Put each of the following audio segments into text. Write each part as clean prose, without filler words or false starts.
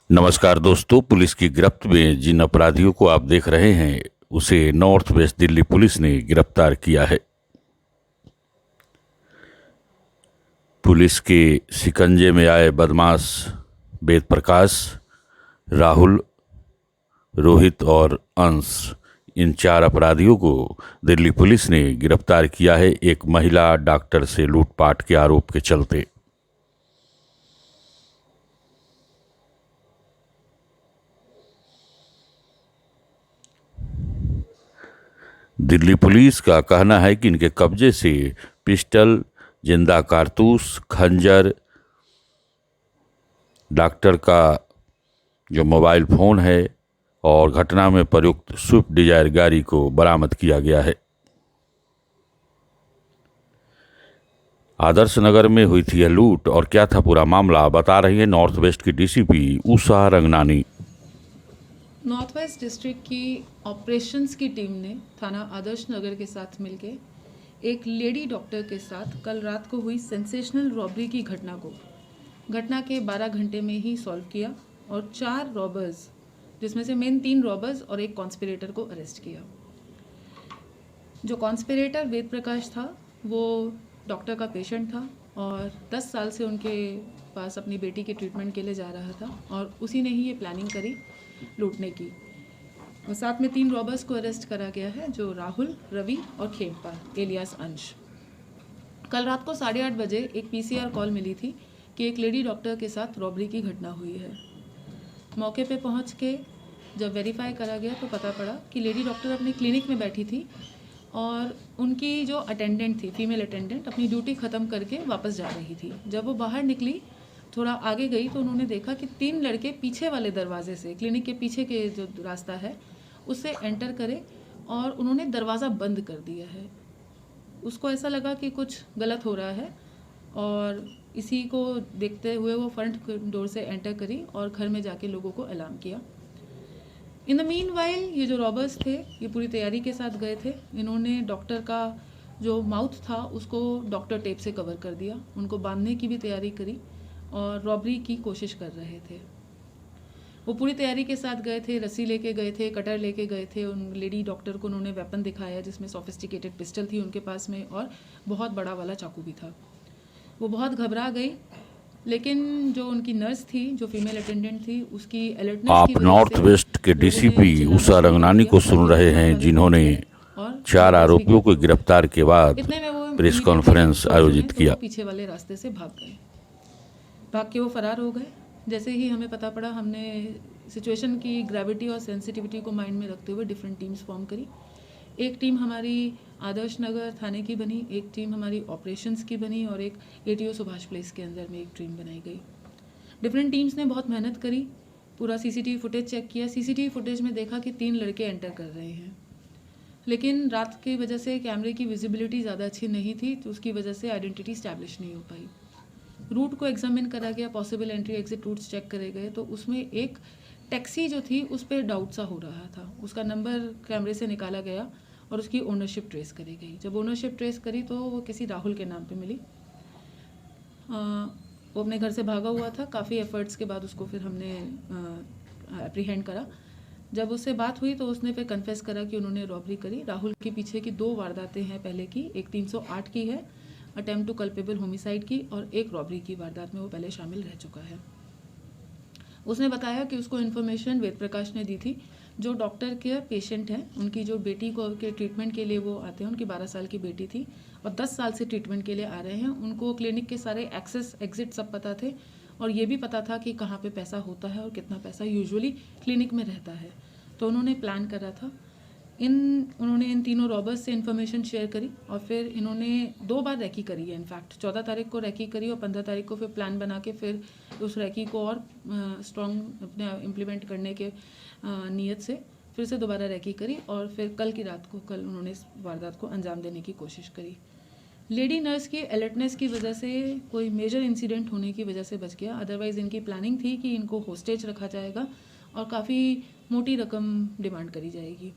नमस्कार दोस्तों। पुलिस की गिरफ्त में जिन अपराधियों को आप देख रहे हैं उसे नॉर्थ वेस्ट दिल्ली पुलिस ने गिरफ्तार किया है। पुलिस के शिकंजे में आए बदमाश वेद प्रकाश, राहुल, रोहित और अंश, इन 4 अपराधियों को दिल्ली पुलिस ने गिरफ्तार किया है एक महिला डॉक्टर से लूटपाट के आरोप के चलते। दिल्ली पुलिस का कहना है कि इनके कब्जे से पिस्टल, जिंदा कारतूस, खंजर, डॉक्टर का जो मोबाइल फ़ोन है और घटना में प्रयुक्त स्विफ्ट डिजायर गाड़ी को बरामद किया गया है। आदर्श नगर में हुई थी यह लूट और क्या था पूरा मामला, बता रही है नॉर्थ वेस्ट की DCP Usha Ranganani. North west district की ऑपरेशंस की टीम ने थाना आदर्श नगर के साथ मिलकर एक लेडी डॉक्टर के साथ कल रात को हुई सेंसेशनल रॉबरी की घटना के 12 घंटे में ही सॉल्व किया और 4 रॉबर्स, जिसमें से मेन 3 रॉबर्स और एक कॉन्स्पिरेटर को अरेस्ट किया। जो कॉन्स्पिरेटर वेद प्रकाश था वो डॉक्टर का पेशेंट था और 10 साल से उनके पास अपनी बेटी के ट्रीटमेंट के लिए जा रहा था और उसी ने ही ये प्लानिंग करी लूटने की। और साथ में 3 रॉबर्स को अरेस्ट करा गया है, जो राहुल, रवि और खेमपाल एलियास अंश। कल रात को 8:30 बजे एक पीसीआर कॉल मिली थी कि एक लेडी डॉक्टर के साथ रॉबरी की घटना हुई है। मौके पे पहुंच के जब वेरीफाई करा गया तो पता पड़ा कि लेडी डॉक्टर अपने क्लिनिक में बैठी थी और उनकी जो अटेंडेंट थी, फीमेल अटेंडेंट, अपनी ड्यूटी ख़त्म करके वापस जा रही थी। जब वो बाहर निकली, थोड़ा आगे गई तो उन्होंने देखा कि 3 लड़के पीछे वाले दरवाजे से, क्लिनिक के पीछे के जो रास्ता है उससे एंटर करे और उन्होंने दरवाज़ा बंद कर दिया है। उसको ऐसा लगा कि कुछ गलत हो रहा है और इसी को देखते हुए वो फ्रंट डोर से एंटर करी और घर में जाके लोगों को अलार्म किया। इन द मीन वाइल ये जो रॉबर्स थे ये पूरी तैयारी के साथ गए थे। इन्होंने डॉक्टर का जो माउथ था उसको डॉक्टर टेप से कवर कर दिया, उनको बांधने की भी तैयारी करी और रॉबरी की कोशिश कर रहे थे। वो पूरी तैयारी के साथ गए थे, रस्सी लेके गए थे, कटर लेके गए थे। उन लेडी डॉक्टर को उन्होंने वेपन दिखाया जिसमें सोफिस्टिकेटेड पिस्टल थी उनके पास में और बहुत बड़ा वाला चाकू भी था। वो बहुत घबरा गई, लेकिन जो उनकी नर्स थी, जो फीमेल अटेंडेंट थी, उसकी अलर्टनेस आप की वजह नॉर्थ से वेस्ट के डीसीपी उषा रंगनानी को सुन रहे हैं, जिन्होंने 4 आरोपियों को गिरफ्तार के बाद प्रेस कॉन्फ्रेंस आयोजित किया। पीछे वाले रास्ते से भाग के वो फरार हो गए। जैसे ही हमें पता पड़ा, हमने सिचुएशन की ग्रेविटी और सेंसिटिविटी को माइंड में रखते हुए डिफरेंट टीम्स फॉर्म करी। एक टीम हमारी आदर्श नगर थाने की बनी, एक टीम हमारी ऑपरेशंस की बनी और एक एटीओ सुभाष प्लेस के अंदर में एक टीम बनाई गई। डिफरेंट टीम्स ने बहुत मेहनत करी, पूरा सीसीटीवी फुटेज चेक किया। सीसीटीवी फुटेज में देखा कि 3 लड़के एंटर कर रहे हैं, लेकिन रात की वजह से कैमरे की विजिबिलिटी ज़्यादा अच्छी नहीं थी तो उसकी वजह से आइडेंटिटी स्टैब्लिश नहीं हो पाई। रूट को एग्जामिन करा गया, possible entry exit routes check करे गए तो उसमें एक टैक्सी जो थी उस पर डाउट सा हो रहा था। उसका नंबर कैमरे से निकाला गया और उसकी ओनरशिप ट्रेस करी गई। जब ओनरशिप ट्रेस करी तो वो किसी राहुल के नाम पे मिली। वो अपने घर से भागा हुआ था। काफ़ी एफर्ट्स के बाद उसको फिर हमने एप्रीहेंड करा। जब उससे बात हुई तो उसने फिर कन्फेस करा कि उन्होंने रॉबरी करी। राहुल के पीछे की 2 वारदातें हैं पहले की, एक 308 की है अटेम्प्ट टू कल्पेबल होमिसाइड की और एक रॉबरी की वारदात में वो पहले शामिल रह चुका है। उसने बताया कि उसको इन्फॉर्मेशन वेद प्रकाश ने दी थी, जो डॉक्टर के पेशेंट हैं, उनकी जो बेटी को के ट्रीटमेंट के लिए वो आते हैं, उनकी 12 साल की बेटी थी और 10 साल से ट्रीटमेंट के लिए आ रहे हैं। उनको क्लिनिक के सारे एक्सेस एग्जिट सब पता थे और ये भी पता था कि कहाँ पे पैसा होता है और कितना पैसा यूजुअली क्लिनिक में रहता है। तो उन्होंने प्लान करा था। उन्होंने इन तीनों रॉबर्स से इन्फॉर्मेशन शेयर करी और फिर इन्होंने 2 बार रैकी करी है। इनफैक्ट 14 तारीख को रैकी करी और 15 तारीख को फिर प्लान बना के फिर उस रैकी को और स्ट्रॉन्ग अपने इम्प्लीमेंट करने के नीयत से फिर से दोबारा रैकी करी और फिर कल की रात को उन्होंने इस वारदात को अंजाम देने की कोशिश करी। लेडी नर्स की अलर्टनेस की वजह से कोई मेजर इंसिडेंट होने की वजह से बच गया। अदरवाइज़ इनकी प्लानिंग थी कि इनको होस्टेज रखा जाएगा और काफ़ी मोटी रकम डिमांड करी जाएगी।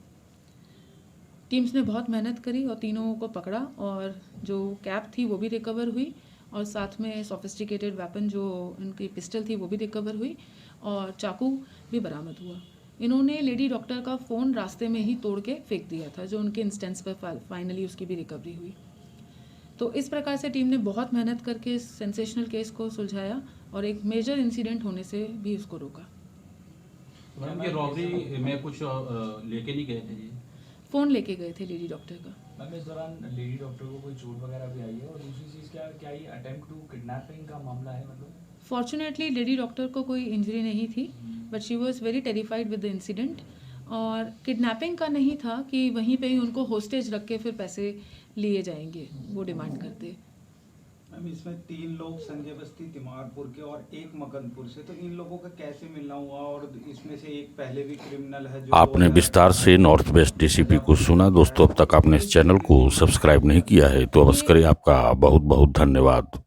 टीम्स ने बहुत मेहनत करी और तीनों को पकड़ा और जो कैप थी वो भी रिकवर हुई और साथ में सोफिस्टिकेटेड वेपन जो उनकी पिस्टल थी वो भी रिकवर हुई और चाकू भी बरामद हुआ। इन्होंने लेडी डॉक्टर का फ़ोन रास्ते में ही तोड़ के फेंक दिया था, जो उनके इंस्टेंस पर फाइनली उसकी भी रिकवरी हुई। तो इस प्रकार से टीम ने बहुत मेहनत करके इस सेंसेशनल केस को सुलझाया और एक मेजर इंसिडेंट होने से भी उसको रोका। मैम, ये रॉबरी में कुछ लेके नहीं गए थे जी? फ़ोन लेके गए थे लेडी डॉक्टर का। मैम, इस दौरान लेडी डॉक्टर को कोई चोट वगैरह भी आई है? और दूसरी चीज़ क्या ये अटेम्प्ट टू किडनैपिंग का मामला है? मतलब फॉर्चुनेटली लेडी डॉक्टर को कोई इंजरी नहीं थी, but she was very terrified with the incident. और किडनैपिंग का नहीं था कि वहीं पे ही उनको होस्टेज रख के फिर पैसे लिए जाएंगे, वो डिमांड करते। मैम, इसमें 3 लोग संजय बस्ती तिमारपुर के और 1 मकनपुर से, तो इन लोगों का कैसे मिलना हुआ? और इसमें से एक पहले भी क्रिमिनल है जो आपने विस्तार से नॉर्थ वेस्ट डीसीपी को सुना। दोस्तों, अब तक आपने इस चैनल को सब्सक्राइब नहीं किया है तो अवश्य करें। आपका बहुत बहुत धन्यवाद।